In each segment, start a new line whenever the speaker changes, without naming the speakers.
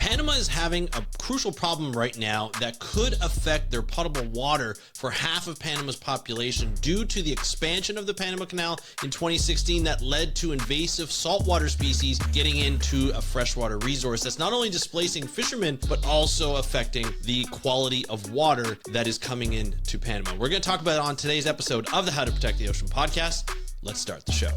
Panama is having a crucial problem right now that could affect their potable water for half of Panama's population due to the expansion of the Panama Canal in 2016 that led to invasive saltwater species getting into a freshwater resource that's not only displacing fishermen, but also affecting the quality of water that is coming into Panama. We're going to talk about it on today's episode of the How to Protect the Ocean podcast. Let's start the show.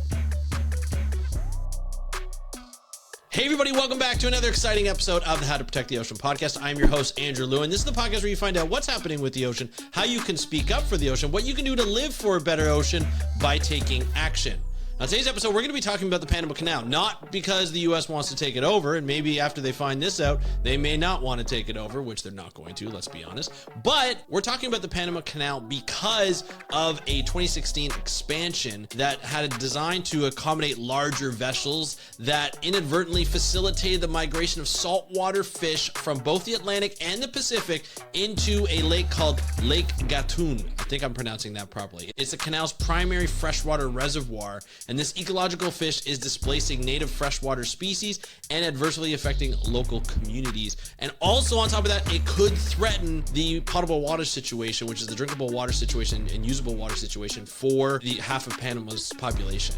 Hey everybody, welcome back to another exciting episode of the How to Protect the Ocean podcast. I'm your host, Andrew Lewin. This is the podcast where you find out what's happening with the ocean, how you can speak up for the ocean, what you can do to live for a better ocean by taking action. On today's episode, we're going to be talking about the Panama Canal, not because the U.S. wants to take it over, and maybe after they find this out, they may not want to take it over, which they're not going to, let's be honest. But we're talking about the Panama Canal because of a 2016 expansion that had a design to accommodate larger vessels that inadvertently facilitated the migration of saltwater fish from both the Atlantic and the Pacific into a lake called Lake Gatún. I think I'm pronouncing that properly. It's the canal's primary freshwater reservoir, and this ecological fish is displacing native freshwater species and adversely affecting local communities. And also on top of that, it could threaten the potable water situation, which is the drinkable water situation and usable water situation for the half of Panama's population.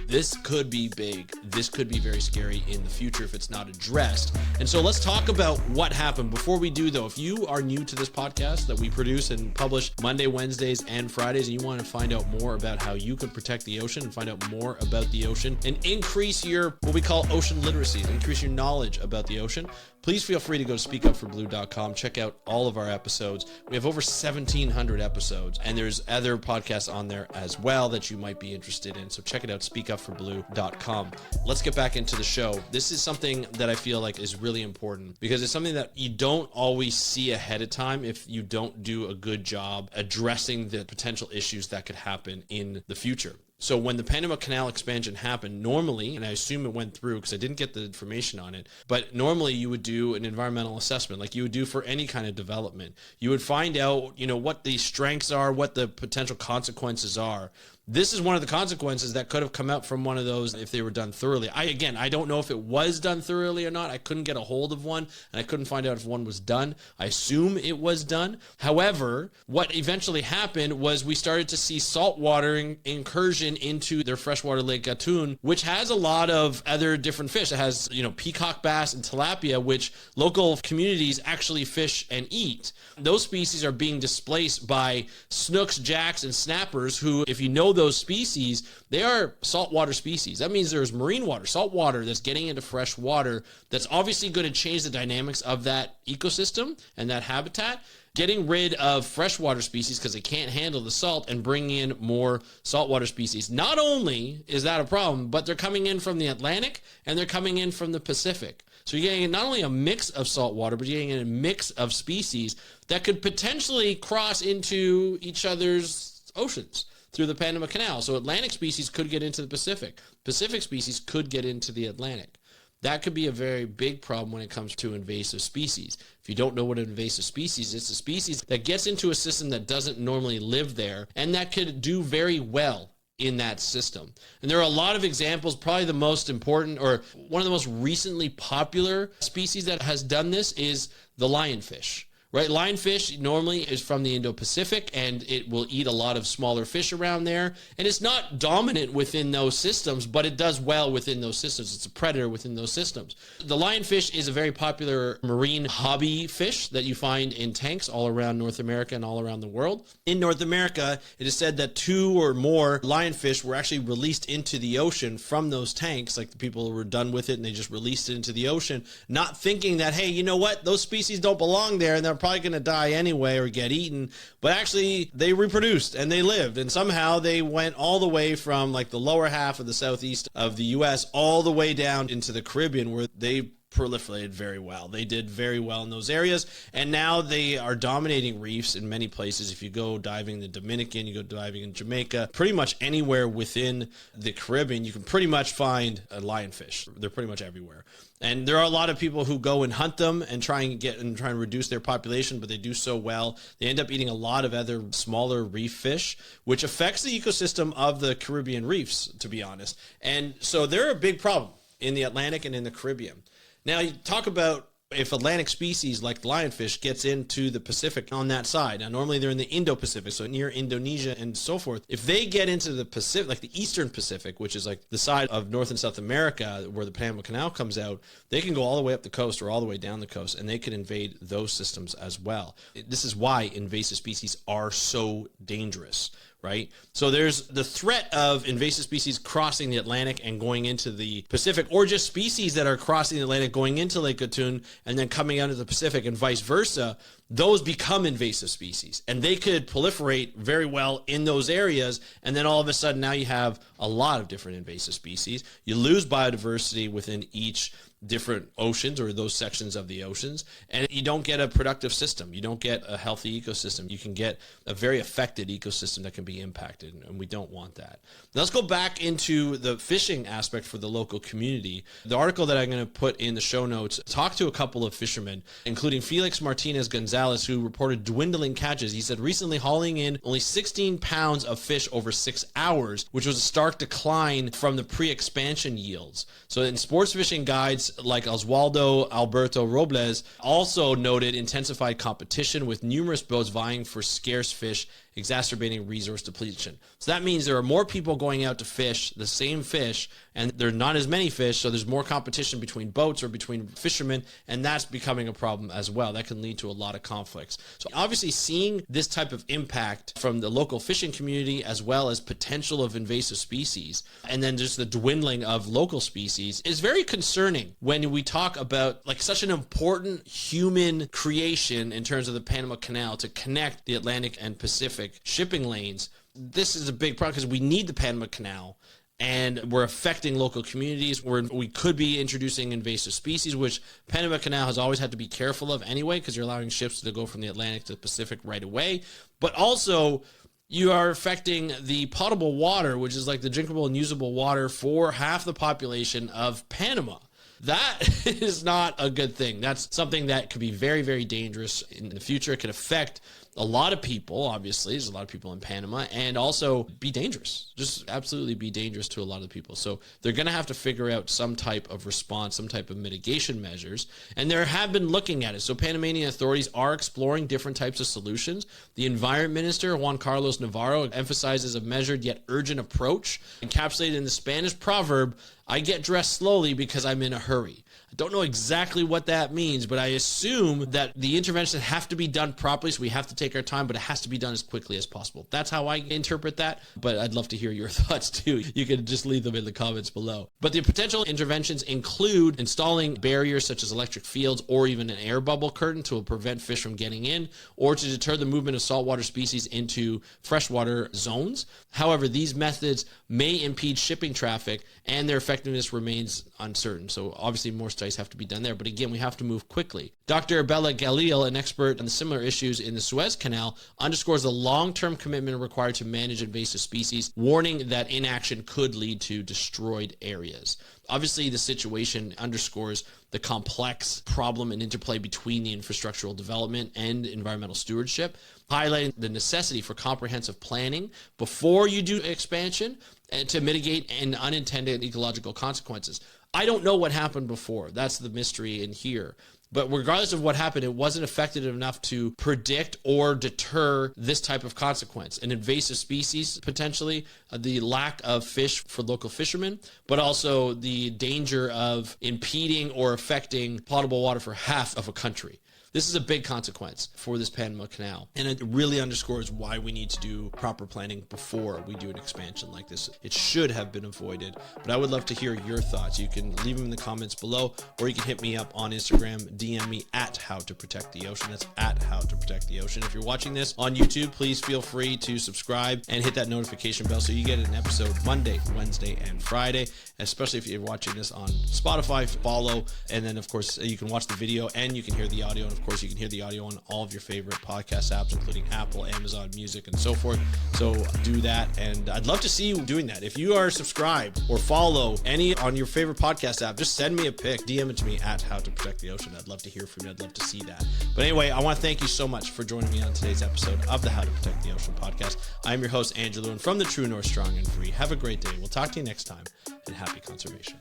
This could be big. This could be very scary in the future if it's not addressed. And so let's talk about what happened. Before we do though, if you are new to this podcast that we produce and publish Monday, Wednesdays, and Fridays, and you want to find out more about how you can protect the ocean and find out more about the ocean and increase your, what we call ocean literacy, increase your knowledge about the ocean, please feel free to go to speakupforblue.com. Check out all of our episodes. We have over 1,700 episodes, and there's other podcasts on there as well that you might be interested in. So check it out, speakupforblue.com. Let's get back into the show. This is something that I feel like is really important because it's something that you don't always see ahead of time if you don't do a good job addressing the potential issues that could happen in the future. So when the Panama Canal expansion happened, normally, and I assume it went through because I didn't get the information on it, but normally you would do an environmental assessment like you would do for any kind of development. You would find out, what the strengths are, what the potential consequences are. This is one of the consequences that could have come out from one of those if they were done thoroughly. I don't know if it was done thoroughly or not. I couldn't get a hold of one, and I couldn't find out if one was done. I assume it was done. However, what eventually happened was we started to see saltwater incursion into their freshwater Lake Gatún, which has a lot of other different fish. It has, peacock bass and tilapia, which local communities actually fish and eat. Those species are being displaced by snooks, jacks, and snappers who, if you know those species, they are saltwater species. That means there's marine water, salt water that's getting into fresh water that's obviously going to change the dynamics of that ecosystem and that habitat, getting rid of freshwater species because they can't handle the salt and bringing in more saltwater species. Not only is that a problem, but they're coming in from the Atlantic and they're coming in from the Pacific. So you're getting not only a mix of saltwater, but you're getting a mix of species that could potentially cross into each other's oceans through the Panama Canal. So Atlantic species could get into the Pacific. Pacific species could get into the Atlantic. That could be a very big problem when it comes to invasive species. If you don't know what an invasive species is, it's a species that gets into a system that doesn't normally live there and that could do very well in that system. And there are a lot of examples. Probably the most important or one of the most recently popular species that has done this is the lionfish. Right, lionfish normally is from the Indo-Pacific, and it will eat a lot of smaller fish around there. And it's not dominant within those systems, but it does well within those systems. It's a predator within those systems. The lionfish is a very popular marine hobby fish that you find in tanks all around North America and all around the world. In North America, it is said that 2 or more lionfish were actually released into the ocean from those tanks. Like the people were done with it and they just released it into the ocean, not thinking that, hey, you know what? Those species don't belong there and they're probably going to die anyway or get eaten, but actually they reproduced and they lived, and somehow they went all the way from like the lower half of the southeast of the US all the way down into the Caribbean, where they proliferated very well. They did very well in those areas, and now they are dominating reefs in many places. If you go diving in the Dominican, you go diving in Jamaica, pretty much anywhere within the Caribbean, you can pretty much find a lionfish. They're pretty much everywhere. And there are a lot of people who go and hunt them and try and reduce their population, but they do so well. They end up eating a lot of other smaller reef fish, which affects the ecosystem of the Caribbean reefs, to be honest. And so they're a big problem in the Atlantic and in the Caribbean. Now, you talk about If Atlantic species like the lionfish gets into the Pacific on that side, now normally they're in the Indo-Pacific, so near Indonesia and so forth. If they get into the Pacific, like the Eastern Pacific, which is like the side of North and South America where the Panama Canal comes out, they can go all the way up the coast or all the way down the coast, and they can invade those systems as well. This is why invasive species are so dangerous, right? So there's the threat of invasive species crossing the Atlantic and going into the Pacific, or just species that are crossing the Atlantic, going into Lake Gatún and then coming out of the Pacific and vice versa. Those become invasive species, and they could proliferate very well in those areas. And then all of a sudden now you have a lot of different invasive species. You lose biodiversity within each different oceans or those sections of the oceans, and you don't get a productive system. You don't get a healthy ecosystem. You can get a very affected ecosystem that can be impacted, and we don't want that. Now let's go back into the fishing aspect for the local community. The article that I'm going to put in the show notes talked to a couple of fishermen, including Felix Martinez Gonzalez, who reported dwindling catches. He said recently hauling in only 16 pounds of fish over 6 hours, which was a stark decline from the pre-expansion yields. So in sports fishing guides like Oswaldo Alberto Robles also noted intensified competition with numerous boats vying for scarce fish, exacerbating resource depletion. So that means there are more people going out to fish the same fish, and there are not as many fish, so there's more competition between boats or between fishermen, and that's becoming a problem as well. That can lead to a lot of conflicts. So obviously seeing this type of impact from the local fishing community, as well as potential of invasive species, and then just the dwindling of local species, is very concerning when we talk about like such an important human creation in terms of the Panama Canal to connect the Atlantic and Pacific shipping lanes. This is a big problem because we need the Panama Canal, and we're affecting local communities where we could be introducing invasive species, which Panama Canal has always had to be careful of anyway, because you're allowing ships to go from the Atlantic to the Pacific right away. But also you are affecting the potable water, which is like the drinkable and usable water for half the population of Panama. That is not a good thing. That's something that could be very, very dangerous in the future. It could affect a lot of people, obviously. There's a lot of people in Panama, and also be dangerous. Just absolutely be dangerous to a lot of people. So they're going to have to figure out some type of response, some type of mitigation measures, and there have been looking at it. So Panamanian authorities are exploring different types of solutions. The Environment Minister, Juan Carlos Navarro, emphasizes a measured yet urgent approach, encapsulated in the Spanish proverb, "I get dressed slowly because I'm in a hurry." I don't know exactly what that means, but I assume that the interventions have to be done properly, so we have to take our time, but it has to be done as quickly as possible. That's how I interpret that, but I'd love to hear your thoughts too. You can just leave them in the comments below. But the potential interventions include installing barriers such as electric fields or even an air bubble curtain to prevent fish from getting in, or to deter the movement of saltwater species into freshwater zones. However, these methods may impede shipping traffic, and their effectiveness remains uncertain. So obviously more studies have to be done there, but again, we have to move quickly. Dr. Bella Galil, an expert on the similar issues in the Suez Canal, underscores the long-term commitment required to manage invasive species, warning that inaction could lead to destroyed areas. Obviously, the situation underscores the complex problem and interplay between the infrastructural development and environmental stewardship, highlighting the necessity for comprehensive planning before you do expansion and to mitigate an unintended ecological consequences. I don't know what happened before. That's the mystery in here. But regardless of what happened, it wasn't effective enough to predict or deter this type of consequence. An invasive species, potentially, the lack of fish for local fishermen, but also the danger of impeding or affecting potable water for half of a country. This is a big consequence for this Panama Canal, and it really underscores why we need to do proper planning before we do an expansion like this. It should have been avoided, but I would love to hear your thoughts. You can leave them in the comments below, or you can hit me up on Instagram, DM me at How to Protect the Ocean. That's at How to Protect the Ocean. If you're watching this on YouTube, please feel free to subscribe and hit that notification bell so you get an episode Monday, Wednesday, and Friday, especially if you're watching this on Spotify. Follow, and then of course you can watch the video and you can hear the audio, and of course you can hear the audio on all of your favorite podcast apps, including Apple, Amazon Music, and so forth. So do that, and I'd love to see you doing that. If you are subscribed or follow any on your favorite podcast app, just send me a pic, DM it to me at How to Protect the Ocean. I'd love to hear from you. I'd love to see that. But anyway, I want to thank you so much for joining me on today's episode of the How to Protect the Ocean podcast. I'm your host, Andrew Lewin, from the True North Strong and Free. Have a great day. We'll talk to you next time, and happy conservation.